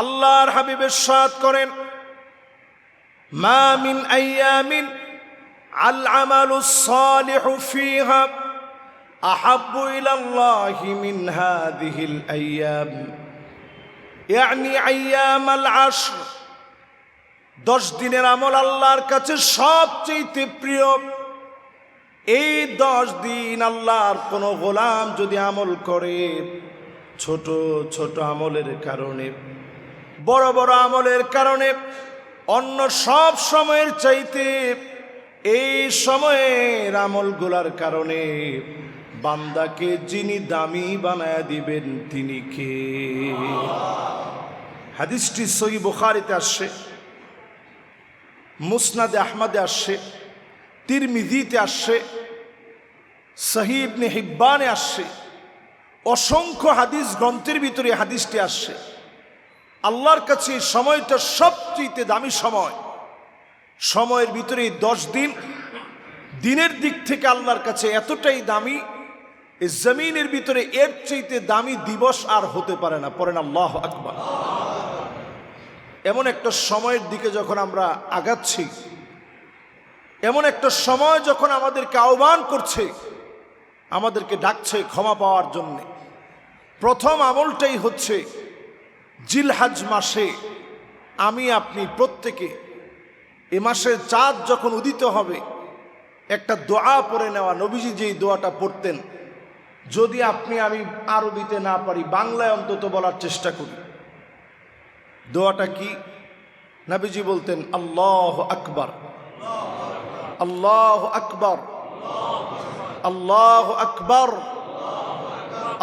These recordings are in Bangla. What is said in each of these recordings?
আল্লাহর হাবিব ইরশাদ করেন, মা মিন আইয়ামিন আল আমালুস সালিহু ফিহা আহাব্বু ইলাল্লাহি মিন হাযিহিল আইয়াম, ইয়ানি আইয়ামাল আশর। 10 দিনের আমল আল্লাহর কাছে সবচেয়ে প্রিয়। এই 10 দিন আল্লাহর কোন গোলাম যদি আমল করে, ছোট ছোট আমলের কারণে, বড় বড় আমলের কারণে, অন্য সব সময়ের চাইতে এই সময়ের আমলগুলার কারণে বান্দাকে যিনি দামি বানায়া দিবেন তিনি কে? হাদিসটি সহিহ বুখারীতে আসছে, মুসনাদে আহমদে আসছে, তিরমিজিতে আসছে, সহিহ ইবনে হিব্বানে আসছে। অসংখ্য হাদিস গ্রন্থের ভিতরে হাদিসটি আসছে। আল্লাহর কাছে সময়টা সবচেয়ে দামি সময়। সময়ের ভিতরে 10 দিন, দিনের দিক থেকে আল্লাহর কাছে এতটাই দামি, এই জমিনের ভিতরে এর চাইতে দামি দিবস আর হতে পারে না। পড়েন আল্লাহু আকবার। এমন একটা সময়ের দিকে যখন আমরা আগাচ্ছি, এমন একটা সময় যখন আমাদেরকে আহ্বান করছে, আমাদেরকে ডাকছে ক্ষমা পাওয়ার জন্য, প্রথম আমলটাই হচ্ছে জিলহজ মাসে আমি আপনি প্রত্যেকে এ মাসের চাঁদ যখন উদিত হবে একটা দোয়া পড়ে নেওয়া। নবীজি যেই দোয়াটা পড়তেন, যদি আপনি আমি আরবিতে না পারি, বাংলায় অন্তত বলার চেষ্টা করি। দোয়াটা কি? নবীজি বলতেন, আল্লাহু আকবার, আল্লাহু আকবার, আল্লাহু আকবার,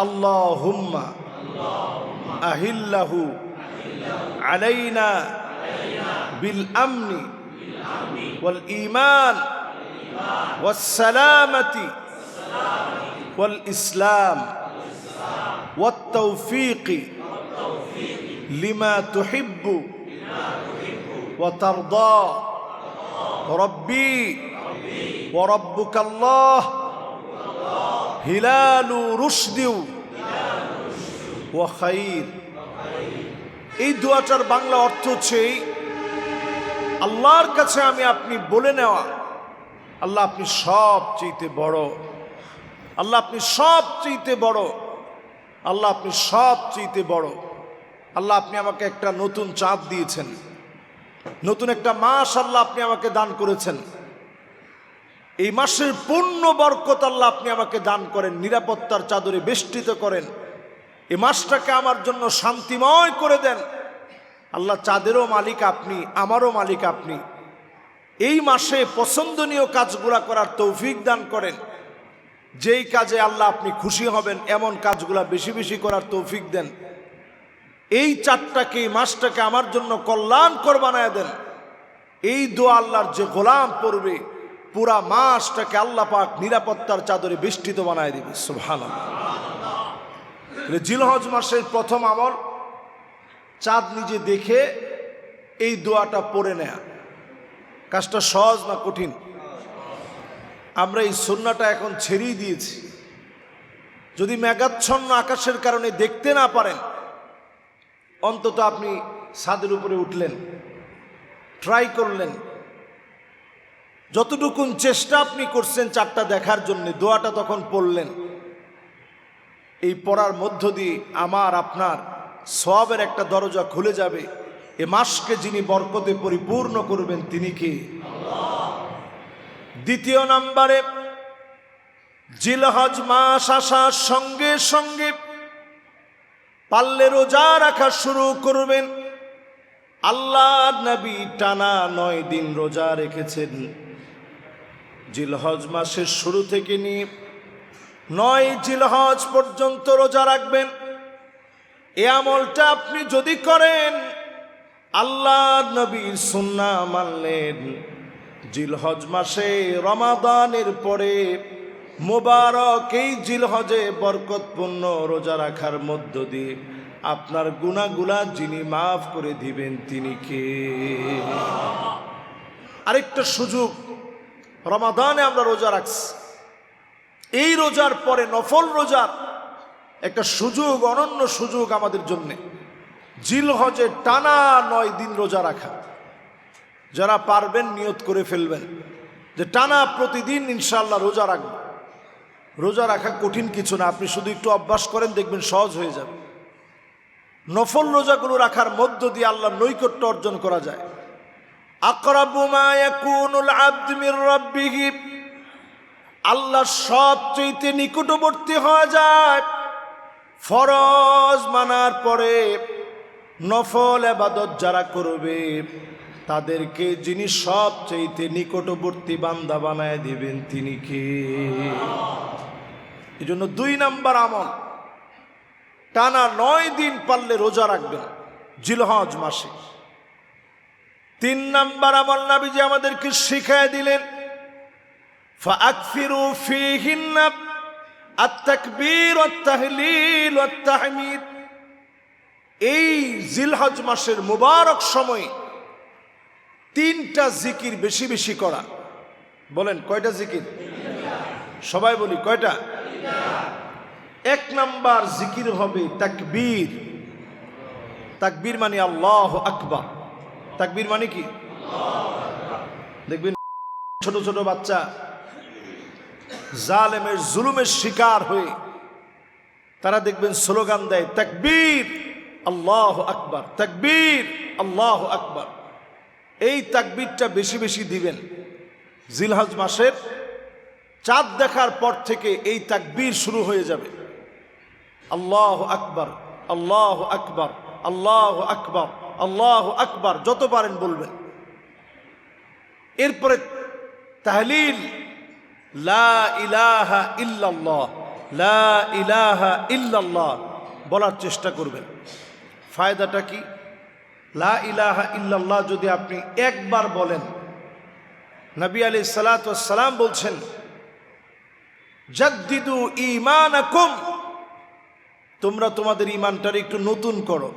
আল্লাহুম্মা আহিল্লাহু আলাইনা বিল আমনি ওয়াল ঈমান ওয়াস সালামাতি ওয়াল ইসলাম ওয়াত তাওফীকি লিমা তুহিব্বু ওয়া তারদা রব্বি ওয়া রাব্বুকাল্লাহ হিলালু রুশদি ওয়া খাইর। এই দোয়াটার বাংলা অর্থ হচ্ছে আল্লাহর কাছে আমি আপনি বলে নেওয়া, আল্লাহ আপনি সবচেয়ে বড়, আল্লাহ আপনি সবচেয়ে বড়, আল্লাহ আপনি সবচেয়ে বড়। আল্লাহ আপনি আমাকে একটা নতুন চাঁদ দিয়েছেন, নতুন একটা মাস আল্লাহ আপনি আমাকে দান করেছেন। এই মাসের পূর্ণ বরকত আল্লাহ আপনি আমাকে দান করেন, নিরাপত্তার চাদরে বেষ্টিত করেন। এই মাসটাকে আমার জন্য শান্তিময় করে দেন। আল্লাহ চাঁদেরও মালিক আপনি, আমারও মালিক আপনি। এই মাসে পছন্দনীয় কাজগুলা করার তৌফিক দান করেন। যেই কাজে আল্লাহ আপনি খুশি হবেন এমন কাজগুলা বেশি বেশি করার তৌফিক দেন। এই চাঁদটাকে, এই মাসটাকে আমার জন্য কল্যাণকর বানায় দেন। এই দোয়া আল্লাহর যে গোলাম পড়বে, পুরা মাসটাকে আল্লাহ পাক নিরাপত্তার চাদরে বেষ্টিত বানায় দিবে। সুবহানাল্লাহ। জিলহজ মাসের প্রথম আমল চাঁদ নিজে দেখে এই দোয়াটা পড়ে নেয়া। কাজটা সহজ না কঠিন? আমরা এই সুন্নাহটা এখন ছেড়েই দিয়েছি। যদি মেঘাচ্ছন্ন আকাশের কারণে দেখতে না পারেন, অন্তত আপনি ছাদের উপরে উঠলেন, ট্রাই করলেন, যতটুকুন চেষ্টা আপনি করছেন চাঁদটা দেখার জন্য, দোয়াটা তখন পড়লেন। এই পড়ার মধ্য দিয়ে আমার আপনার সওয়াবের একটা দরজা খুলে যাবে। এ মাসকে যিনি বরকতে পরিপূর্ণ করবেন তিনি কে? আল্লাহ। দ্বিতীয় নম্বরে, জিলহজ মাস আসার সঙ্গে সঙ্গে পারলে রোজা রাখা শুরু করবেন। আল্লাহর নবী টানা 9 দিন রোজা রেখেছেন। জিলহজ মাসের শুরু থেকে নিয়ে 9 জিলহজ পর্যন্ত রোজা রাখবেন। এই আমলটা আপনি যদি করেন, আল্লাহর নবীর সুন্নাহ মানলেন, জিলহজ মাসে রমাদানের পরে মোবারক এই জিলহজে বরকতপূর্ণ রোজা রাখার মধ্য দিয়ে আপনার গুনাহগুলা যিনি মাফ করে দিবেন তিনি কে? আরেকটা সুযোগ, রমাদানে আমরা রোজা রাখছি, এই রোজার পরে নফল রোজার একটা সুযোগ, অনন্য সুযোগ আমাদের জন্য। জিলহজে টানা 9 দিন রোজা রাখা। যারা পারবেন নিয়ত করে ফেলবেন যে টানা প্রতিদিন ইনশাআল্লাহ রোজা রাখবেন। রোজা রাখা কঠিন কিছু না, আপনি শুধু একটু অভ্যাস করেন, দেখবেন সহজ হয়ে যাবে। নফল রোজাগুলো রাখার মধ্য দিয়ে আল্লাহর নৈকট্য অর্জন করা যায়। আকরাবু মা ইয়াকুনুল আবদু মির রাব্বিহি, আল্লাহ সবচেয়ে নিকটবর্তী হওয়া যায় ফরজ মানার পরে। নফল ইবাদত যারা করবে তাদেরকে যিনি সবচেয়ে নিকটবর্তী বান্দা বানায় দিবেন তিনি কে? এই জন্য 2 নাম্বার আমল, টানা 9 দিন পারলে রোজা রাখবেন জিলহজ মাসে। 3 নাম্বার আমল নবীজি আমাদেরকে শিখায় দিলেন, ফাআকফিরু ফীহিন্না আত-তাকবীর ওয়াত-তাহলিল ওয়াত-তাহমিদ। এই জিলহজ মাসের মুবারক সময়ে 3টা জিকির বেশি বেশি করা। বলেন কয়টা জিকির? সবাই বলি কয়টা? 1 নাম্বার জিকির হবে তাকবীর। তাকবীর মানে আল্লাহু আকবার। তাকবীর মানে কি? দেখবেন ছোট ছোট বাচ্চা জালেমের জুলুমের শিকার হয়ে তারা দেখবেন স্লোগান দেয় তাকবীর আল্লাহু আকবার, তাকবীর আল্লাহু আকবার। এই তাকবীরটা বেশি বেশি দিবেন। জিলহজ মাসের চাঁদ দেখার পর থেকে এই তাকবীর শুরু হয়ে যাবে। আল্লাহু আকবার, আল্লাহু আকবার, আল্লাহু আকবার, আল্লাহু আকবার, যত পারেন বলবেন। এরপরে তাহলিল, লা ইলাহা ইল্লাল্লাহ, লা ইলাহা ইল্লাল্লাহ বলার চেষ্টা করবেন। ফায়দাটা কি? লা ইলাহা ইল্লাল্লাহ যদি আপনি একবার বলেন, নবী আলাইহিস সালাতু ওয়াস সালাম বলছেন জাদ্দিদু ঈমানাকুম, তোমরা তোমাদের ঈমানটারে একটু নতুন করো।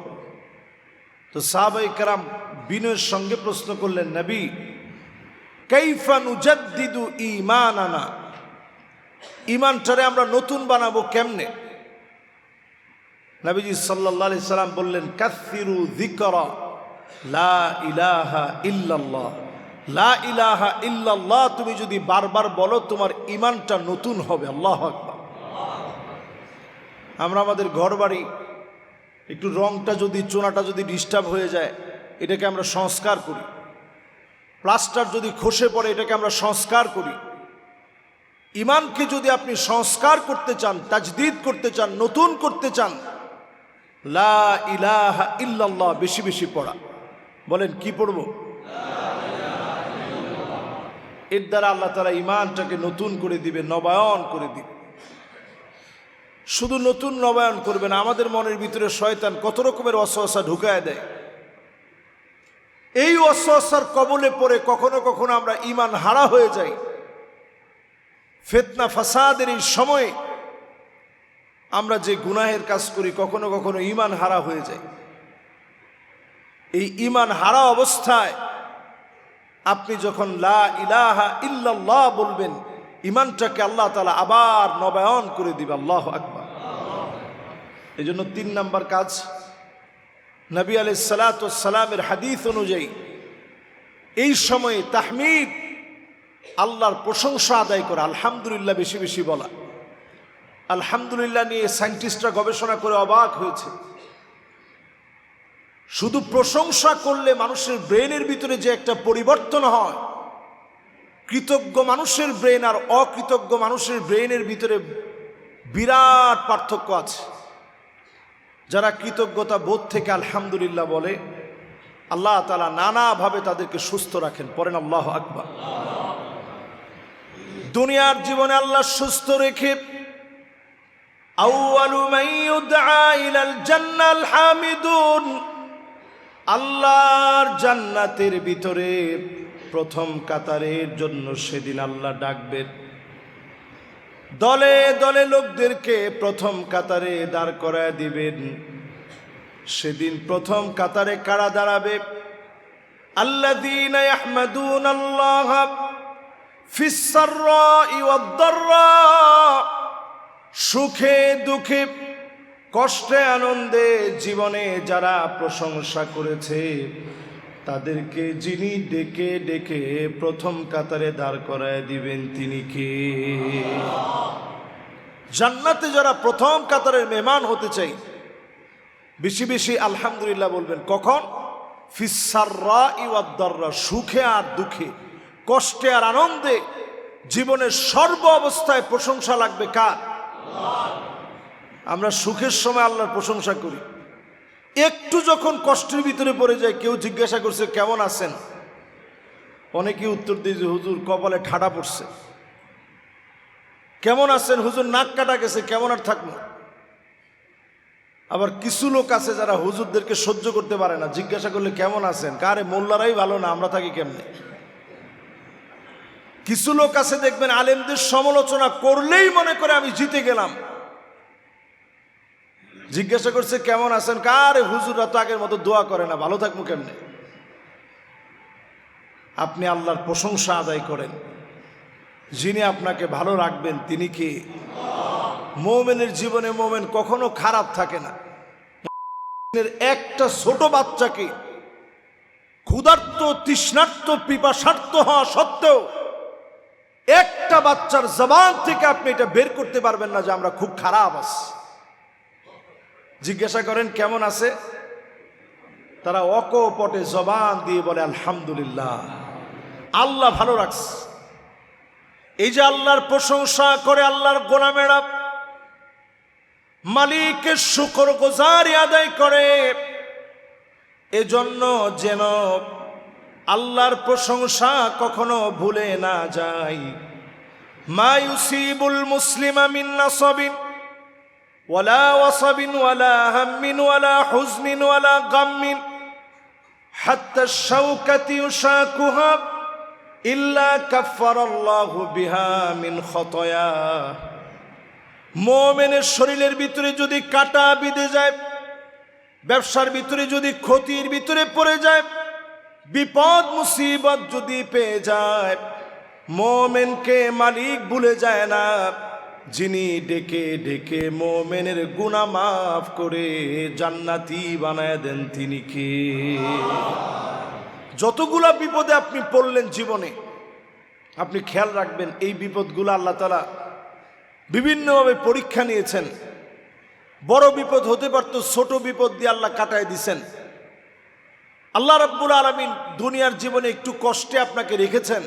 তো সাহাবায়ে কেরাম বিনয়ের সঙ্গে প্রশ্ন করলেন, নবী কাইফা নুজাদ্দিদু ঈমানানা, ঈমানটারে আমরা নতুন বানাবো কেমনে? নবীজি সাল্লাল্লাহু আলাইহি সাল্লাম বললেন, কাসসিরু যিকরা লা ইলাহা ইল্লাল্লাহ। লা ইলাহা ইল্লাল্লাহ তুমি যদি বারবার বলো তোমার ঈমানটা নতুন হবে। আল্লাহু আকবার। আমরা আমাদের ঘর বাড়ি একটু রংটা যদি, চুনাটা যদি ডিস্টার্ব হয়ে যায়, এটাকে আমরা সংস্কার করি। প্লাস্টার যদি খসে পড়ে, এটাকে আমরা সংস্কার করি। ঈমানকে যদি আপনি সংস্কার করতে চান, তাজদীদ করতে চান, নতুন করতে চান, লা ইলাহা ইল্লাল্লাহ বেশি বেশি পড়া। বলেন কি পড়ব? এর দ্বারা আল্লাহ তাআলা ঈমানটাকে নতুন করে দিবে, নবায়ন করে দিবে। শুধু নতুন নবায়ন করবে না, আমাদের মনের ভিতরে শয়তান কত রকমের ওয়াসওয়াসা ঢুকায় দেয়। এই ওয়াসওয়াসার কবলে পড়ে কখনো কখনো আমরা ঈমান হারা হয়ে যাই। ফিতনা ফাসাদের এই সময়ে আমরা যে গুনাহের কাজ করি, কখনো কখনো ঈমান হারা হয়ে যায়। এই ঈমান হারা অবস্থায় আপনি যখন লা ইলাহা ইল্লাল্লাহ বলবেন, ঈমানটাকে আল্লাহ তাআলা আবার নবায়ন করে দিবে। আল্লাহু আকবার। এই জন্য 3 নাম্বার কাজ, নবী আলাইহিস সালাতু ওয়াস সালামের হাদিস অনুযায়ী এই সময়ে তাহমিদ, আল্লাহর প্রশংসা আদায় করা, আলহামদুলিল্লাহ বেশি বেশি বলা। আলহামদুলিল্লাহ নিয়ে সায়েন্টিস্টরা গবেষণা করে অবাক হয়েছে। শুধু প্রশংসা করলে মানুষের ব্রেনের ভিতরে যে একটা পরিবর্তন হয়, কৃতজ্ঞ মানুষের ব্রেন আর অকৃতজ্ঞ মানুষের ব্রেনের ভিতরে বিরাট পার্থক্য আছে। যারা কৃতজ্ঞতা বোধ থেকে আলহামদুলিল্লাহ বলে, আল্লাহ তাআলা নানাভাবে তাদেরকে সুস্থ রাখেন। পড়েন আল্লাহু আকবার। দুনিয়ার জীবনে আল্লাহ সুস্থ রেখে আউয়ালু মান ইউদআ ইলাল জান্নাল হামিদুন, আল্লাহর জান্নাতের ভিতরে প্রথম কাতারের জন্য সেদিন আল্লাহ ডাকবেন। দলে দলে লোকদেরকে প্রথম কাতারে দাঁড় করায় দিবেন। সেদিন প্রথম কাতারে কারা দাঁড়াবে? আল্লাযীনা ইয়াহমাদুনাল্লাহ ফিস সাররাই ওয়াদ দাররা, সুখে দুঃখে কষ্টে আনন্দে জীবনে যারা প্রশংসা করেছে তাদেরকে যিনি ডেকে ডেকে প্রথম কাতারে দাঁড় করায় দিবেন তিনি কে? জান্নাতে যারা প্রথম কাতারের মেহমান হতে চাই বেশি বেশি আলহামদুলিল্লাহ বলবেন। কখন? ফিসাররাই ওয়াদ-দাররা, সুখে আর দুঃখে, কষ্টে আর আনন্দে, জীবনের সর্ব অবস্থায় প্রশংসা লাগবে কার? আমরা সুখের সময় আল্লাহর প্রশংসা করি, একটু যখন কষ্টের ভিতরে পড়ে যায়, কেউ জিজ্ঞাসা করছে কেমন আছেন, অনেকেই উত্তর দিয়ে যে হুজুর কপালে ঠাডা পড়ছে। কেমন আছেন হুজুর, নাক কাটা গেছে, কেমন আর থাকবো। আবার কিছু লোক আছে যারা হুজুরদেরকে সহ্য করতে পারে না, জিজ্ঞাসা করলে কেমন আছেন, কারে মোল্লারাই ভালো না, আমরা থাকি কেমনে। কিছু লোক আছে দেখবেন আলেমদের সমালোচনা করলেই মনে করে আমি জিতে গেলাম। জিজ্ঞাসা করছে কেমন আছেন, কারে হুজুররা তো আগের মতো দোয়া করে না, ভালো থাকবো কেমনে। আপনি আল্লাহর প্রশংসা আদায় করেন, যিনি আপনাকে ভালো রাখবেন তিনি কি? মুমিনের জীবনে মুমিন কখনো খারাপ থাকে না। একটা ছোট বাচ্চাকে ক্ষুধার্ত, তৃষ্ণার্ত, পিপাসার্ত হওয়া সত্ত্বেও একটা বাচ্চার জবান থেকে আপনি এটা বের করতে পারবেন না যে আমরা খুব খারাপ আছি। জিজ্ঞাসা করেন কেমন আছে, তারা অকপটে জবান দিয়ে বলে আলহামদুলিল্লাহ, আল্লাহ ভালো রাখছে। এই যে আল্লাহর প্রশংসা করে আল্লাহর গোলামেরা মালিকের শুকরগুজারি আদায় করে, এজন্য যেন আল্লাহর প্রশংসা কখনো ভুলে না যায়। মা ইউসিবুল মুসলিমা মিন নাসাবিন ওয়ালা ওয়াসাবিন ওয়ালা হাম্মিন ওয়ালা হুজনিন ওয়ালা গাম্মিন হাত্তা শাওকাতি ইউশাকুহা ইল্লা কাফফারাল্লাহু বিহা মিন খতায়া। মুমিনের শরীরের ভিতরে যদি কাঁটা বিঁধে যায়, ব্যবসার ভিতরে যদি ক্ষতির ভিতরে পড়ে যায়, বিপদ মুসিবত যদি পেয়ে যায়, মুমিনকে মালিক ভুলে যায় না, যিনি ডেকে ডেকে মুমিনের গুনাহ মাফ করে জান্নাতি বানায় দেন তিনি কে? যতগুলা বিপদে আপনি পড়লেন জীবনে, আপনি খেয়াল রাখবেন এই বিপদগুলো আল্লাহ তাআলা বিভিন্নভাবে পরীক্ষা নিয়েছেন। বড় বিপদ হতে পারত, ছোট বিপদ দিয়ে আল্লাহ কাটায় দিছেন। আল্লাহ রাব্বুল আলামিন দুনিয়ার জীবনে একটু কষ্টে আপনাকে রেখেছেন,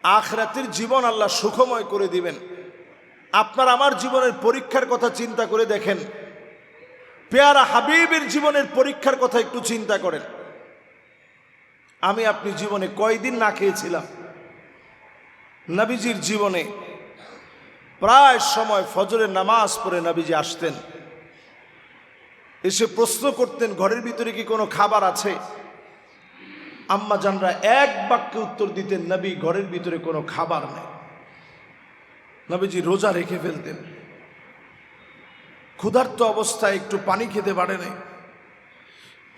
আখিরাতের জীবন আল্লাহ সুখময় করে দিবেন। আপনার আমার জীবনের পরীক্ষার কথা চিন্তা করে দেখেন, পেয়ারা হাবিবের জীবনের পরীক্ষার কথা একটু চিন্তা করেন। আমি আপনি জীবনে কয়দিন না খেয়েছিলাম? নবীজির জীবনে প্রায় সময় ফজরের নামাজ পড়ে নবীজি আসতেন, এসে প্রশ্ন করতেন ঘরের ভিতরে কি কোনো খাবার আছে? আম্মা জানরা এক বাক্যে উত্তর দিতেন, নবী ঘরের ভিতরে কোনো খাবার নেই। নবীজি রোজা রেখে ফেলতেন, ক্ষুধার্ত অবস্থায় একটু পানি খেতে পারে নাই,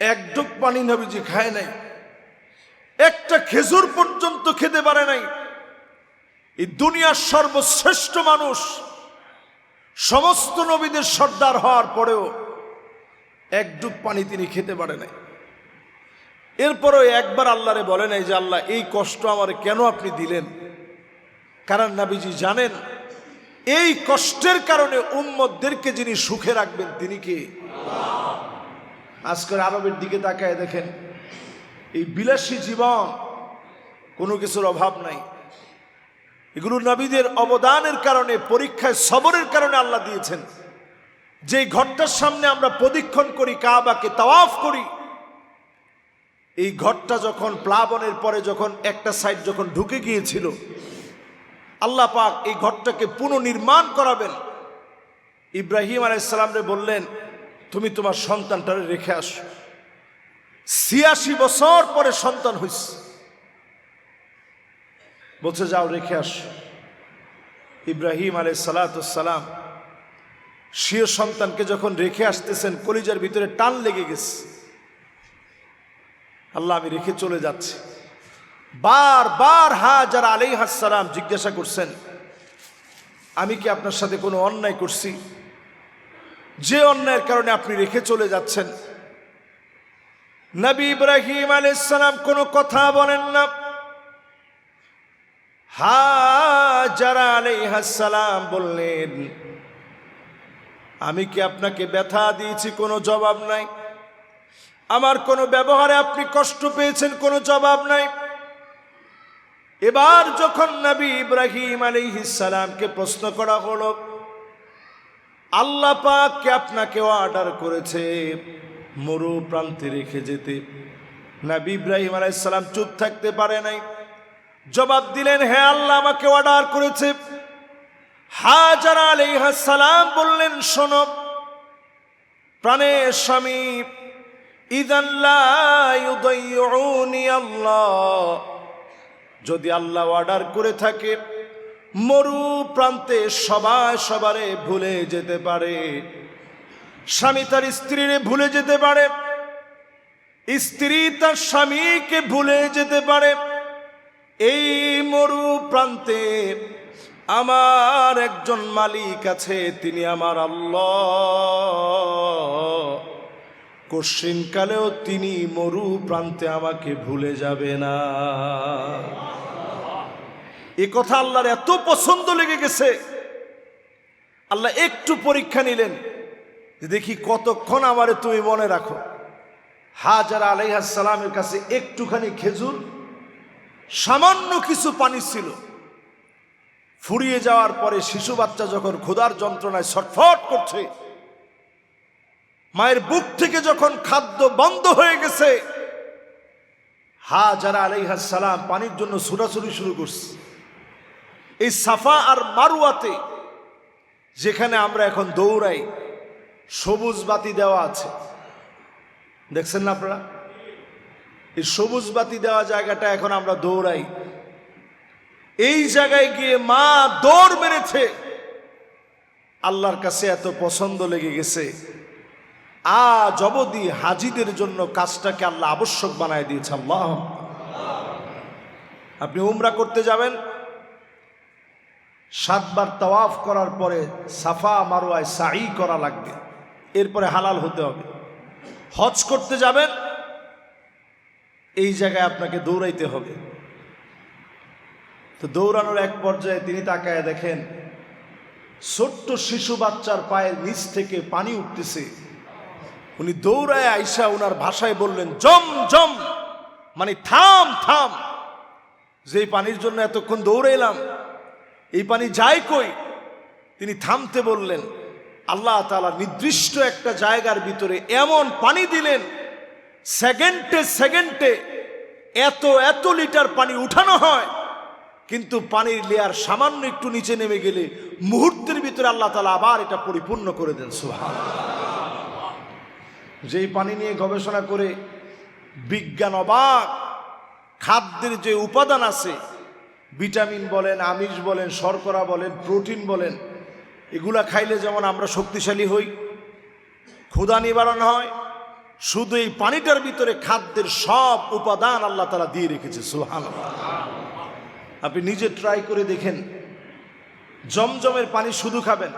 এক ঢোক পানি নবীজি খায় নাই, একটা খেজুর পর্যন্ত খেতে পারে নাই। এই দুনিয়ার সর্বশ্রেষ্ঠ মানুষ, সমস্ত নবীদের সর্দার হওয়ার পরেও এক ডুব পানি তিনি খেতে পারে নাই। এরপরও একবার আল্লাহরে বলে নাই যে আল্লাহ এই কষ্ট আমার কেন আপনি দিলেন? কারণ নবীজি জানেন এই কষ্টের কারণে উম্মতদেরকে যিনি সুখে রাখবেন তিনি কে? আজকের আরবের দিকে তাকায় দেখেন, এই বিলাসী জীবন, কোনো কিছুর অভাব নাই। এগুলো নবীদের অবদানের কারণে, পরীক্ষায় সবরের কারণে আল্লাহ দিয়েছেন। যেই ঘরটার সামনে আমরা প্রদক্ষিণ করি, কাবাকে তাওয়াফ করি, এই ঘরটা যখন প্লাবনের পরে যখন একটা সাইড যখন ঢুকে গিয়েছিল, আল্লাহ পাক এই ঘরটাকে পুনর্নির্মাণ করাবেন। ইব্রাহিম আলাইহিস সালামরে বললেন তুমি তোমার সন্তানটারে রেখে আসো। ৮৬ বছর পরে সন্তান হইছে, বলছে যাও রেখে আসো। ইব্রাহিম আলাইহিস সালাম স্বীয় সন্তানকে যখন রেখে আসতেছেন, কলিজার ভিতরে টান লেগে গেছে। আল্লাহ আমি রেখে চলে যাচ্ছি। বারবার হাজার আলাইহিস সালাম জিজ্ঞাসা করছেন আমি কি আপনার সাথে কোনো অন্যায় করছি? যে অন্যায়ের কারণে আপনি রেখে চলে যাচ্ছেন। নবী ইব্রাহিম আলাইহিস সালাম কোনো কথা বলেন না। হাজারা আলাইহিস সালাম বললেন, আমি কি আপনাকে ব্যথা দিয়েছি? কোনো জবাব নাই। আমার কোনো ব্যবহারে আপনি কষ্ট পেয়েছেন? কোনো জবাব নাই। এবার যখন নবী ইব্রাহিম আলাইহিস সালামকে প্রশ্ন করা হলো, আল্লাহ পাক কে আপনাকে অর্ডার করেছে মরু প্রান্তে রেখে যেতে? নবী ইব্রাহিম আলাইহিস সালাম চুপ থাকতে পারে নাই, জবাব দিলেন, হে আল্লাহ আমাকে অর্ডার করেছে। হাজারা আলাইহিস সালাম বললেন, শোনো প্রাণের স্বামী, ইযান লা ইউদাইউনি আল্লাহ, যদি আল্লাহ অর্ডার করে থাকে মরু প্রান্তে সবাই সবারে ভুলে যেতে পারে। স্বামী তার স্ত্রীরে ভুলে যেতে পারে, স্ত্রী তার স্বামীকে ভুলে যেতে পারে। এই মরু প্রান্তে আমার একজন মালিক আছে, তিনি আমার আল্লাহ। কশিনকালেও তিনি মরু প্রান্তে আমাকে ভুলে যাবে না। এ কথা আল্লাহর এত পছন্দ লেগে গেছে, আল্লাহ একটু পরীক্ষা নিলেন যে দেখি কতক্ষণ আমারে তুমি মনে রাখো। হাজারা আলাইহিস সালামের কাছে একটুখানি খেজুর, সামান্য কিছু পানি ছিল। ফুরিয়ে যাওয়ার পরে শিশু বাচ্চা যখন ক্ষুধার যন্ত্রণায় ছটফট করছে, মায়ের বুক থেকে যখন খাদ্য বন্ধ হয়ে গেছে, হাজারা আলাইহিস সালাম পানির জন্য ছুটাছুটি শুরু করছে। এই সাফা আর মারওয়াতে যেখানে আমরা এখন দৌড়াই, সবুজ বাতি দেওয়া আছে, দেখছেন না আপনারা? এই সবুজ বাতি দেওয়া জায়গাটা এখন আমরা দৌড়াই। এই জায়গায় গিয়ে মা দৌড় মেরেছে, আল্লাহর কাছে এত পছন্দ লেগে গেছে। আজ অবধি হাজিদের জন্য কাজটাকে আল্লাহ আবশ্যক বানায় দিয়েছে। আল্লাহ, আপনি উমরা করতে যাবেন, 7 বার তাওয়াফ করার পরে সাফা মারওয়ায় সাই করা লাগবে, এরপরে হালাল হতে হবে। হজ করতে যাবেন, এই জায়গায় আপনাকে দৌড়াইতে হবে। তো দৌড়ানোর এক পর্যায়ে তিনি তাকায় দেখেন ছোট্ট শিশু বাচ্চার পায়ের নিচ থেকে পানি উঠতেছে। উনি দৌড়ায় আইসা ওনার ভাষায় বললেন, জম জম, মানে থাম থাম। যে পানির জন্য এতক্ষণ দৌড়াইলাম, এই পানি যায় কই? তিনি থামতে বললেন। আল্লাহ তাআলা নির্দিষ্ট একটা জায়গার ভিতরে এমন পানি দিলেন, সেকেন্ডে সেকেন্ডে এত এত লিটার পানি উঠানো হয়, কিন্তু পানির লেয়ার সামান্য একটু নিচে নেমে গেলে মুহূর্তের ভিতরে আল্লাহ তাআলা আবার এটা পরিপূর্ণ করে দেন। সুবহানাল্লাহ। যেই পানি নিয়ে গবেষণা করে বিজ্ঞান অবাক, খাদ্যের যে উপাদান আছে, ভিটামিন বলেন, আমিষ বলেন, শর্করা বলেন, প্রোটিন বলেন, এগুলা খাইলে যেমন আমরা শক্তিশালী হই, ক্ষুধা নিবারণ হয়, শুধু এই পানিটার ভিতরে খাদ্যের সব উপাদান আল্লাহ তাআলা দিয়ে রেখেছে। সুবহানাল্লাহ। আপনি নিজে ট্রাই করে দেখেন, জমজমের পানি শুধু খাবেন,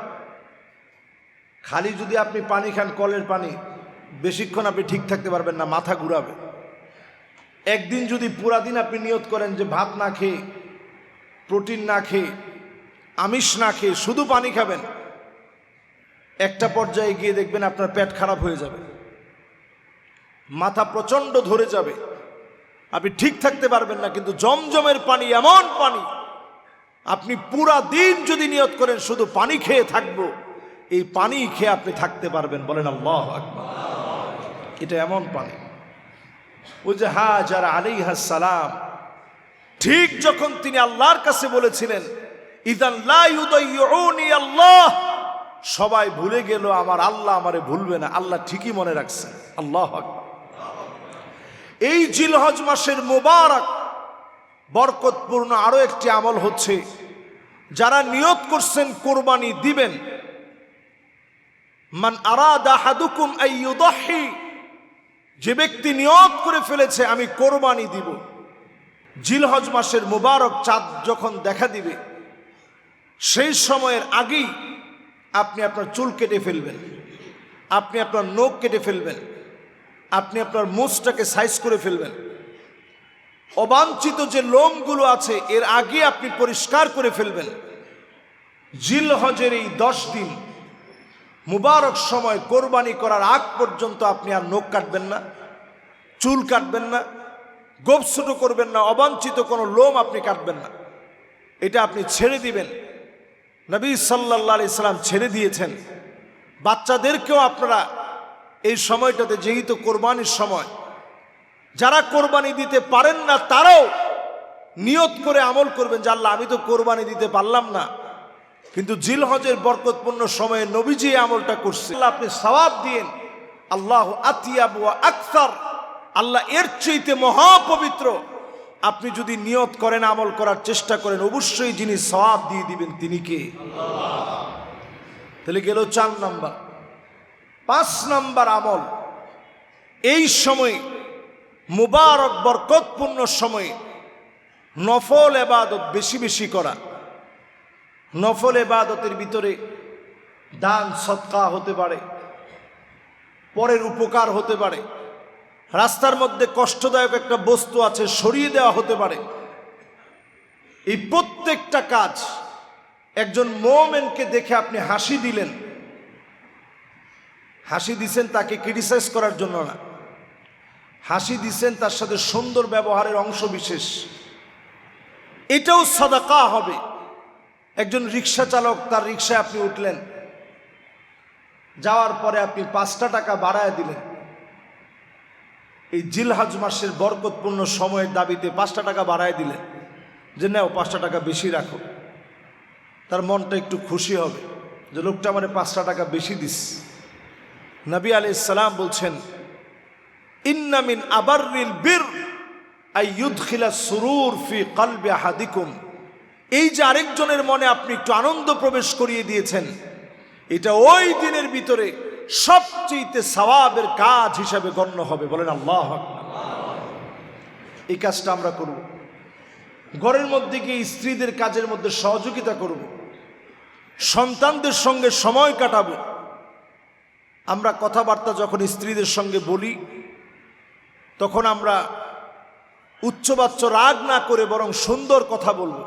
খালি যদি আপনি পানি খান, কলের পানি, বেশিক্ষণ আপনি ঠিক থাকতে পারবেন না, মাথা ঘুরাবে। একদিন যদি পুরা দিন আপনি নিয়ত করেন যে ভাত না খেয়ে, প্রোটিন না খেয়ে, আমিষ না খেয়ে শুধু পানি খাবেন, একটা পর্যায়ে গিয়ে দেখবেন আপনার পেট খারাপ হয়ে যাবে, মাথা প্রচণ্ড ধরে যাবে, আপনি ঠিক থাকতে পারবেন না। কিন্তু জমজমের পানি এমন পানি, আপনি পুরা দিন যদি নিয়ত করেন শুধু পানি খেয়ে থাকবো, এই পানি খেয়ে আপনি থাকতে পারবেন। বলেন আল্লাহু আকবার। এটা এমন পানি। ওই যে হাজারা আলাইহিস সালাম ঠিক যখন তিনি আল্লাহর কাছে বলেছিলেন, ইযান লা ইউদাইউনি আল্লাহ, সবাই ভুলে গেল, আমার আল্লাহ আমারে ভুলবে না। আল্লাহ ঠিকই মনে রাখছেন। আল্লাহু আকবার। এই জিলহজ মাসের মুবারক বরকতপূর্ণ আরো একটি আমল হচ্ছে, যারা নিয়ত করছেন কোরবানি দিবেন, মান আরাদা আহাদুকুম আইয়ুদহি, যে ব্যক্তি নিয়ত করে ফেলেছে আমি কোরবানি দিব, জিলহজ মাসের মুবারক চাঁদ যখন দেখা দিবে, সেই সময়ের আগেই আপনি আপনার চুল কেটে ফেলবেন। আপনি আপনার নখ কেটে ফেলবেন, আপনি আপনার মুছটাকে সাইজ করে ফেলবেন, অবাঞ্ছিত যে লোমগুলো আছে এর আগে আপনি পরিষ্কার করে ফেলবেন। জিলহজের এই 10 দিন মুবারক সময় কোরবানি করার আগ পর্যন্ত আপনি আর নখ কাটবেন না, চুল কাটবেন না, গোঁফ ছোট করবেন না, অবাঞ্ছিত কোনো লোম আপনি কাটবেন না। এটা আপনি ছেড়ে দিবেন। নবী সাল্লাল্লাহু আলাইহি সাল্লাম ছেড়ে দিয়েছেন। বাচ্চাদেরকেও আপনারা এই সময়টাতে, যেহেতু কোরবানির সময়, যারা কোরবানি দিতে পারেন না তারাও নিয়ত করে আমল করবেন যে আল্লাহ আমি তো কোরবানি দিতে পারলাম না, কিন্তু জিলহজের বরকতপূর্ণ সময়ে নবীজি এই আমলটা করছে, আল্লাহ আপনি সওয়াব দিয়েন। আল্লাহ আতিয়াব ওয়া আকসার, আল্লাহ এর চাইতে মহাপবিত্র। আপনি যদি নিয়ত করেন, আমল করার চেষ্টা করেন, অবশ্যই যিনি সওয়াব দিয়ে দিবেন তিনি কে? তাহলে গেল 4 নাম্বার। 5 নাম্বার আমল, এই সময় মুবারক বরকতপূর্ণ সময়ে নফল ইবাদত বেশি বেশি করা। নফল ইবাদতের ভিতরে দান সদকা হতে পারে, পরের উপকার হতে পারে, রাস্তার মধ্যে কষ্টদায়ক একটা বস্তু আছে সরিয়ে দেওয়া হতে পারে। এই প্রত্যেকটা কাজ একজন মুমিনকে দেখে আপনি হাসি দিলেন, হাসি দিছেন তাকে ক্রিটিসাইজ করার জন্য না, হাসি দিছেন তার সাথে সুন্দর ব্যবহারের অংশ বিশেষ, এটাও সাদাকা হবে। একজন রিক্সা চালক, তার রিক্সায় আপনি উঠলেন, যাওয়ার পরে আপনি 5টা টাকা বাড়ায় দিলেন। এই জিলহজ মাসের বরকতপূর্ণ সময়ের দাবিতে 5টা টাকা বাড়ায় দিলেন যে নাও 5টা টাকা বেশি রাখো। তার মনটা একটু খুশি হবে যে লোকটা মানে 5টা টাকা বেশি দিস। নবী আলাইহিস সালাম বলছেন, ইন্না মিন আবাররিল বির আইয়ুদখিলা সুরুর ফি কলবি আহাদিকুম। এই যে আরেকজনের মনে আপনি একটু আনন্দ প্রবেশ করিয়ে দিয়েছেন, এটা ওই দিনের ভিতরে সবচেয়ে সওয়াবের কাজ হিসাবে গণ্য হবে। বলেন আল্লাহু আকবার। এই কাজটা আমরা করব। ঘরের মধ্যে গিয়ে স্ত্রীদের কাজের মধ্যে সহযোগিতা করব, সন্তানদের সঙ্গে সময় কাটাবো। আমরা কথাবার্তা যখন স্ত্রীদের সঙ্গে বলি, তখন আমরা উচ্চবাচ্য রাগ না করে বরং সুন্দর কথা বলবো।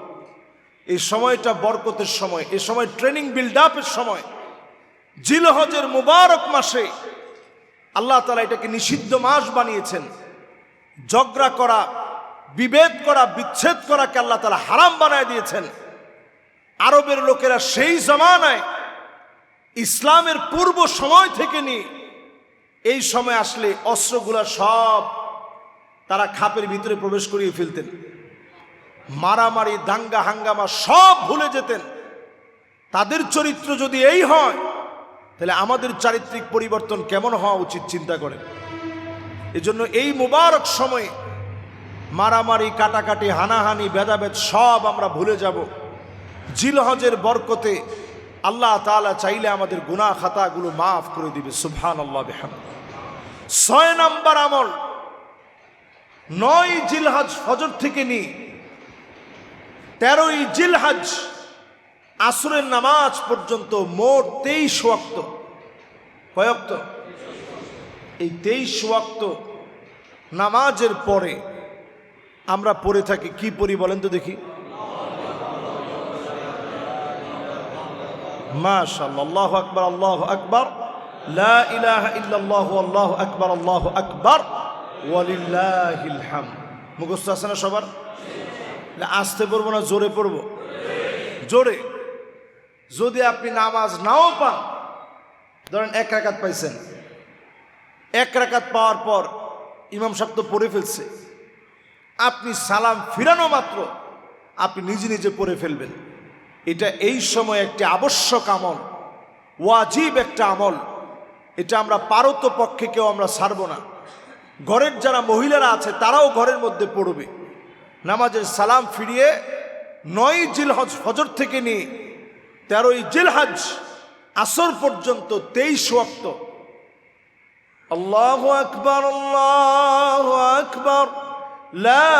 এই সময়টা বরকতের সময়, এই সময় ট্রেনিং বিল্ড আপের সময়। জিলহজের মুবারক মাসে আল্লাহ তাআলা এটাকে নিষিদ্ধ মাস বানিয়েছেন। ঝগড়া করা, বিভেদ করা, বিচ্ছেদ করাকে আল্লাহ তাআলা হারাম বানায় দিয়েছেন। আরবের লোকেরা সেই জামানায়, ইসলামের পূর্ব সময় থেকে নিয়ে এই সময় আসলে অস্ত্রগুলা সব তারা খাপের ভিতরে প্রবেশ করিয়ে ফেলতেন। মারামারি, দাঙ্গা হাঙ্গামা সব ভুলে যেতেন। তাদের চরিত্র যদি এই হয়, তাহলে আমাদের চারিত্রিক পরিবর্তন কেমন হওয়া উচিত চিন্তা করেন। এজন্য এই মুবারক সময়ে মারামারি, কাটাকাটি, হানাহানি, ভেদাভেদ সব আমরা ভুলে যাব। জিলহজের বরকতে আল্লাহ তাআলা চাইলে আমাদের গুনাহ খাতাগুলো মাফ করে দিবে। সুবহানাল্লাহ বিহামদিহি। 6 নাম্বার আমল, 9 জিলহজ ফজর থেকে নিয়ে 13 জিলহজ আসরের নামাজ পর্যন্ত মোট 23 ওয়াক্ত। কয় ওয়াক্ত? এই 23 ওয়াক্ত নামাজের পরে আমরা পড়ে থাকি, কি পড়ি বলেন তো দেখি? মাশাআল্লাহ, আল্লাহু আকবার, আল্লাহু আকবার, লা ইলাহা ইল্লাল্লাহু, আল্লাহু আকবার, আল্লাহু আকবার, ওয়ালিল্লাহিল হামদ। মুখস্থ আছে না সবার? আস্তে পড়বো না জোরে পড়বো? জোরে। যদি আপনি নামাজ নাও পান, ধরেন 1 রাকাত পাইছেন, 1 রাকাত পাওয়ার পর ইমাম সাহেব তো পড়ে ফেলছে, আপনি সালাম ফিরানো মাত্র আপনি নিজে নিজে পড়ে ফেলবেন। এটা এই সময় একটি আবশ্যক আমল, ওয়াজিব একটা আমল। এটা আমরা পারত পক্ষে কেউ আমরা ছাড়ব না। ঘরের যারা মহিলারা আছে তারাও ঘরের মধ্যে পড়বে। নামাজের সালাম ফিরিয়ে 9 জিলহজ ফজর থেকে নিয়ে 13 জিলহজ আসর পর্যন্ত 23 ওয়াক্ত আল্লাহু আকবার, আল্লাহু আকবার, লা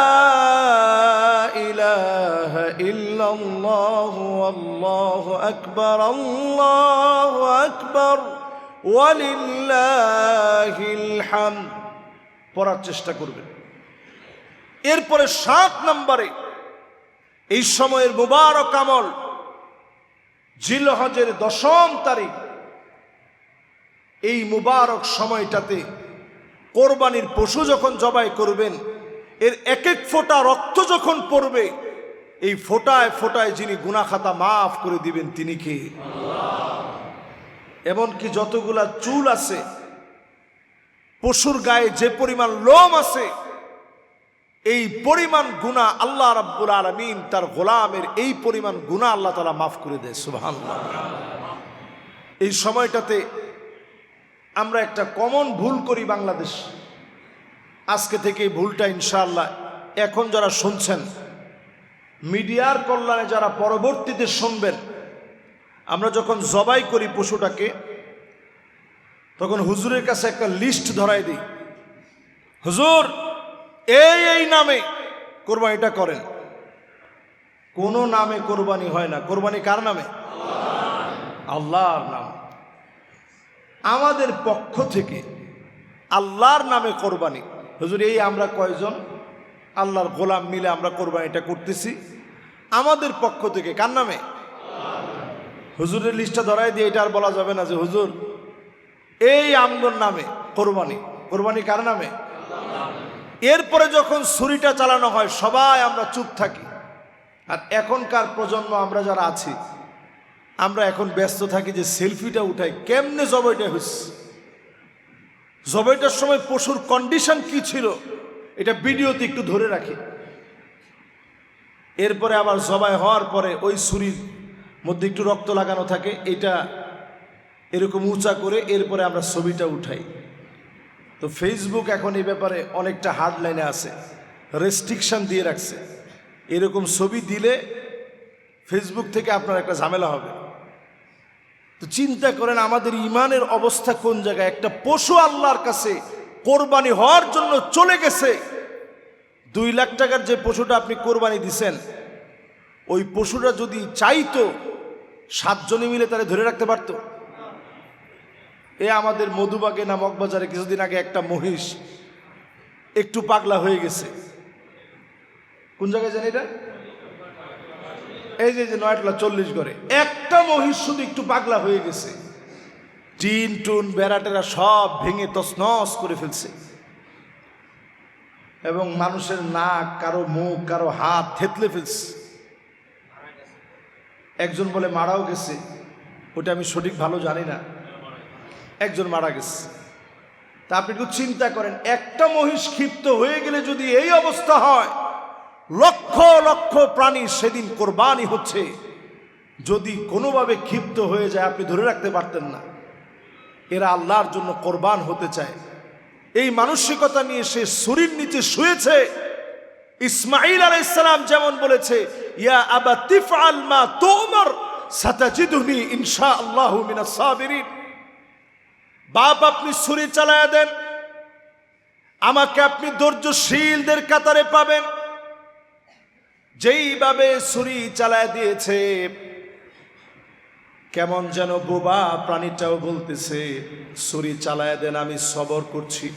ইলাহা ইল্লাল্লাহু, আল্লাহু আকবার, আল্লাহু আকবার, ওয়ালিল্লাহিল হামদ পড়ার চেষ্টা করবেন। এরপরে 7 নম্বরে এই সময়ের মুবারক আমল জিলহজের 10ম তারিখ, এই মুবারক সময়টাতে কোরবানির পশু যখন জবাই করবেন, এর এক এক ফোঁটা রক্ত যখন পড়বে, এই ফোঁটায় ফোঁটায় যিনি গুনাহ খাতা মাফ করে দিবেন তিনি কে? এমনকি যতগুলা চুল আছে, পশুর গায়ে যে পরিমাণ লোম আছে, এই পরিমাণ গুনাহ আল্লাহ রাব্বুল আলামিন তার গোলামের এই পরিমাণ গুনাহ আল্লাহ তাআলা মাফ করে দেয়। সুবহানাল্লাহ। এই সময়টাতে আমরা একটা কমন ভুল করি বাংলাদেশ। আজকে থেকে এই ভুলটা ইনশাআল্লাহ এখন যারা শুনছেন, মিডিয়ার কল্যাণে যারা পরবর্তীতে শুনবেন, আমরা যখন জবাই করি পশুটাকে, তখন হুজুরের কাছে একটা লিস্ট ধরাই দিই, হুজুর এই এই নামে কোরবানিটা করেন। কোনো নামে কোরবানি হয় না। কোরবানি কার নামে? আল্লাহর নামে। আমাদের পক্ষ থেকে আল্লাহর নামে কোরবানি। হুজুর এই আমরা কয়জন আল্লাহর গোলাম মিলে আমরা কোরবানিটা করতেছি, আমাদের পক্ষ থেকে কার নামে? হুজুরের লিস্টটা ধরাই দিয়ে এটা আর বলা যাবে না যে হুজুর এই আমগর নামে কোরবানি। কোরবানি কার নামে? এরপরে যখন ছুরিটা চালানো হয় সবাই আমরা চুপ থাকি। আর এখনকার প্রজন্ম আমরা যারা আছি, আমরা এখন ব্যস্ত থাকি যে সেলফিটা উঠাই, কেমনে জবাইটা হচ্ছে, জবাইটার সময় পশুর কন্ডিশন কি ছিল এটা ভিডিওতে একটু ধরে রাখি। এরপরে আবার জবাই হওয়ার পরে ওই ছুরির মধ্যে একটু রক্ত লাগানো থাকে, এটা এরকম উঁচা করে এরপরে আমরা ছবিটা উঠাই। তো ফেসবুক এখন এই ব্যাপারে অনেকটা হার্ড লাইনে আছে, রেস্ট্রিকশন দিয়ে রাখছে। এরকম ছবি দিলে ফেসবুক থেকে আপনার একটা ঝামেলা হবে। তো চিন্তা করেন আমাদের ইমানের অবস্থা কোন জায়গায়। একটা পশু আল্লাহর কাছে কোরবানি হওয়ার জন্য চলে গেছে। 2 লাখ টাকার যে পশুটা আপনি কোরবানি দিছেন, ওই পশুটা যদি চাইতো 7 জনে মিলে তারে ধরে রাখতে পারতো। আমাদের মধুবাগে না মগবাজারে কিছুদিন আগে একটা মহিষ একটু পাগলা হয়ে গেছে। কোন জায়গায় জানি এটা? এই যে 9 40 করে একটা মহিষ শুধু একটু পাগলা হয়ে গেছে। টিন টুন বেড়াটেরা সব ভেঙে তছনছ করে ফেলছে, এবং মানুষের নাক, কারো মুখ, কারো হাত থেতলে ফেলছে। একজন বলে মারাও গেছে, ওটা আমি সঠিক ভালো জানি না। একজন মারা গেছে। তা আপনি একটু চিন্তা করেন, একটা মহিষ ক্ষিপ্ত হয়ে গেলে যদি এই অবস্থা হয়, লক্ষ লক্ষ প্রাণী সেদিন কোরবানি হচ্ছে, যদি কোনোভাবে ক্ষিপ্ত হয়ে যায় আপনি ধরে রাখতে পারতেন না। এরা আল্লাহর জন্য কোরবান হতে চায়, এই মানসিকতা নিয়ে সে ছুরির নিচে শুয়েছে। ইসমাঈল আলাইহিস সালাম যেমন বলেছে, ইয়া আবা তিফআল মা তু'মার সাতাজিদুনি ইনশাআল্লাহু মিনাস সাবিরিন। বাপ আপনি ছুরি চালায়া দেন, আমাকে আপনি ধৈর্যশীলদের কাতারে পাবেন। যেইভাবে ছুরি চালায় দিয়েছে, কেমন যেন বোবা প্রাণীটাও বলতেছে ছুরি চালায় দেন, আমি সবর করছি।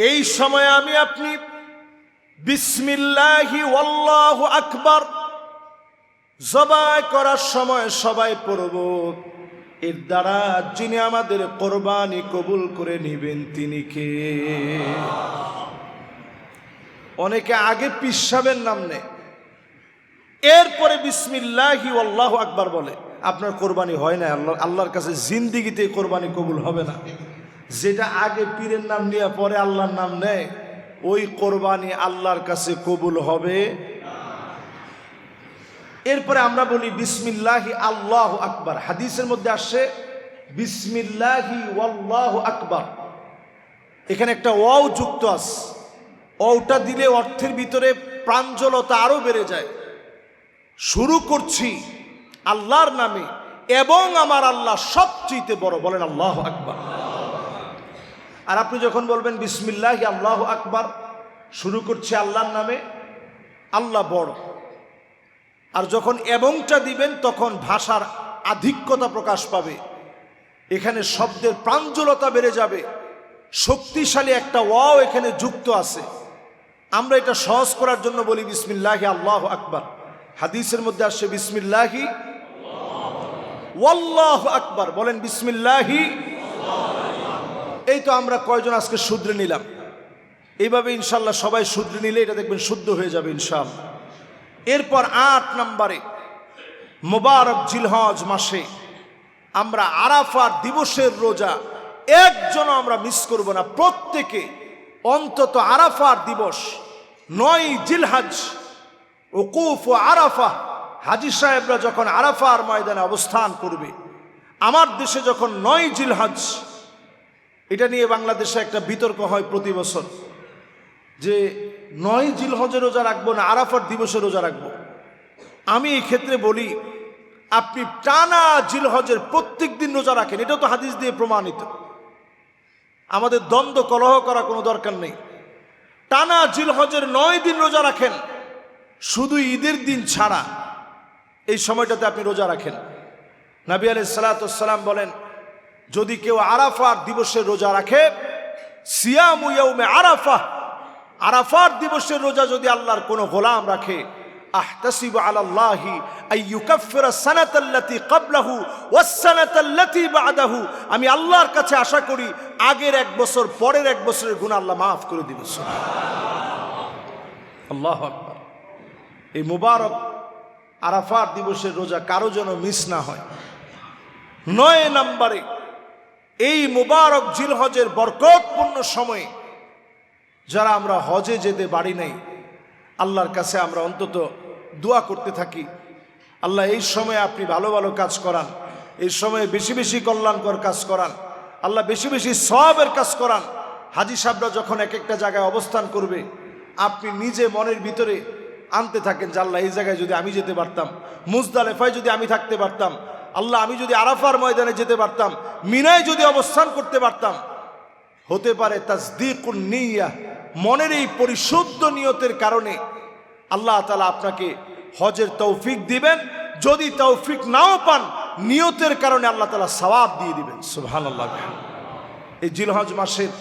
এই সময় আমি আপনি বিসমিল্লাহি ওয়াল্লাহু আকবার জবাই করার সময় সবাই পড়ব, এর দ্বারা যিনি আমাদের কোরবানি কবুল করে নেবেন তিনি কে? অনেকে আগে পিসাবের নাম নেয়, এরপরে বিসমিল্লাহি ওয়াল্লাহু আকবার বলে। আপনার কোরবানি হয় না, আল্লাহর কাছে জিন্দিগিতে কোরবানি কবুল হবে না। যেটা আগে পীরের নাম নিয়ে পরে আল্লাহর নাম নেয়, ওই কোরবানি আল্লাহর কাছে কবুল হবে। এরপরে আমরা বলি বিসমিল্লাহি আল্লাহু আকবার। হাদিসের মধ্যে আসছে বিসমিল্লাহি ওয়াল্লাহু আকবার, এখানে একটা ওয়াও যুক্ত আছে। ওটা দিলে অর্থের ভিতরে প্রাঞ্জলতা আরো বেড়ে যায়। শুরু করছি আল্লাহর নামে, এবং আমার আল্লাহ সবচেয়ে বড়, বলেন আল্লাহু আকবার। আর আপনি যখন বলবেন বিসমিল্লাহি আল্লাহু আকবার, শুরু করছি আল্লাহর নামে, আল্লাহ বড়। আর যখন এবংটা দিবেন তখন ভাষার আধিক্যতা প্রকাশ পাবে। এখানে শব্দের প্রাঞ্জলতা বেড়ে যাবে, শক্তিশালী একটা ওয়াও এখানে যুক্ত আছে। আমরা এটা সহজ করার জন্য বলি বিসমিল্লাহি আল্লাহু আকবার। হাদিসের মধ্যে আসছে বিসমিল্লাহি ওয়াল্লাহু আকবার, বলেন বিসমিল্লাহি। এই তো আমরা কয়জন আজকে শুধরে নিলাম। এইভাবে ইনশাল্লাহ সবাই শুধরে নিলে এটা দেখবেন শুদ্ধ হয়ে যাবে ইনশাআল্লাহ। এরপর 8 নম্বরে মুবারক জিলহজ মাসে আমরা আরাফার দিবসের রোজা একজনও আমরা মিস করব না। প্রত্যেকে অন্তত আরাফার দিবস 9 জিলহজ উকুফ ও আরাফা, হাজী সাহেবরা যখন আরাফার ময়দানে অবস্থান করবে, আমার দেশে যখন 9 জিলহজ, এটা নিয়ে বাংলাদেশে একটা বিতর্ক হয় প্রতি বছর যে 9 জিলহজের রোজা রাখবো না আরাফার দিবসে রোজা রাখবো। আমি এই ক্ষেত্রে বলি, আপনি টানা জিলহজের প্রত্যেক দিন রোজা রাখেন, এটা তো হাদিস দিয়ে প্রমাণিত। আমাদের দ্বন্দ্ব কলহ করা কোনো দরকার নেই। টানা জিলহজের 9 দিন রোজা রাখেন, শুধু ঈদের দিন ছাড়া এই সময়টাতে আপনি রোজা রাখেন। নবী আলাইহিস সালাতু ওয়াস সালাম বলেন, যদি কেউ আরাফার দিবসের রোজা রাখে, সিয়ামু ইয়াউমে আরাফা, আরাফার দিবসের রোজা যদি আল্লাহর কোনো গোলাম রাখে, আহতাসিবু আলাল্লাহি আইয়ুকাফিরা সানাতাল্লাতী ক্বাবলাহু ওয়াস সানাতাল্লাতী বা'দাহু, আমি আল্লাহর কাছে আশা করি আগের 1 বছর পরের 1 বছরের গুনাহ আল্লাহ মাফ করে দিবেন। আল্লাহু আকবার। এই মুবারক আরাফার দিবসের রোজা কারো যেন মিস না হয়। 9 নম্বরে এই মুবারক জিলহজের বরকতপূর্ণ সময়ে যারা আমরা হজে যেতে পারি নাই, আল্লাহর কাছে আমরা অন্তত দোয়া করতে থাকি, আল্লাহ এই সময়ে আপনি ভালো ভালো কাজ করান, এই সময়ে বেশি বেশি কল্যাণকর কাজ করান, আল্লাহ বেশি বেশি সওয়াবের কাজ করান। হাজী সাহেবরা যখন এক একটা জায়গায় অবস্থান করবে, আপনি নিজে মনের ভিতরে আনতে থাকেন যে আল্লাহ এই জায়গায় যদি আমি যেতে পারতাম, মুজদালেফায় যদি আমি থাকতে পারতাম, আল্লাহ আমি যদি আরাফার ময়দানে যেতে পারতাম, মিনায় যদি অবস্থান করতে পারতাম। হতে পারে তাসদীকুন নিয়্যাহ, মনের এই পরিশুদ্ধ নিয়তের কারণে আল্লাহ তাআলা আপনাকে হজের তৌফিক দিবেন। যদি তৌফিক নাও পান, নিয়তের কারণে আল্লাহ তাআলা সওয়াব দিয়ে দিবেন। সুবহানাল্লাহ। এই জিলহজ মাসের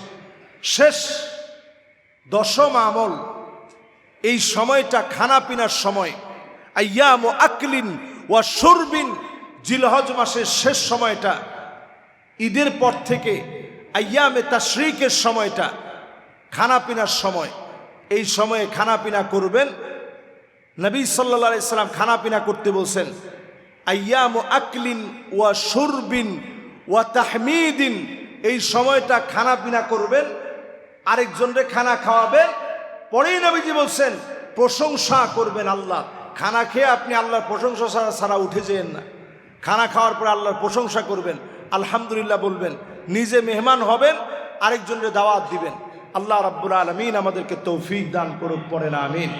শেষ 10ম আমল, এই সময়টা খানা পিনার সময়, আইয়ামু আকলিন ওয়া শুরবিন। জিলহজ মাসের শেষ সময়টা, ঈদের পর থেকে আইয়ামে তাশরিকের সময়টা, খানা পিনার সময়। এই সময়ে খানা পিনা করবেন। নবী সাল্লাল্লাহু আলাইহি সাল্লাম খানা পিনা করতে বলছেন, আইয়ামু আকলিন ওয়া শুরবিন ওয়া তাহমিদিন। এই সময়টা খানা পিনা করবেন, আরেকজনকে খানা খাওয়াবেন। পরেই নবীজি বলছেন প্রশংসা করবেন আল্লাহ। খানা খেয়ে আপনি আল্লাহর প্রশংসা ছাড়া উঠে যেয়েন না। খানা খাওয়ার পর আল্লাহর প্রশংসা করবেন, আলহামদুলিল্লাহ বলবেন, নিজে মেহমান হবেন, আরেকজনকে দাওয়াত দিবেন। আল্লাহ রাব্বুল আলামিন আমাদেরকে তৌফিক দান করুক, পড়েন আমিন।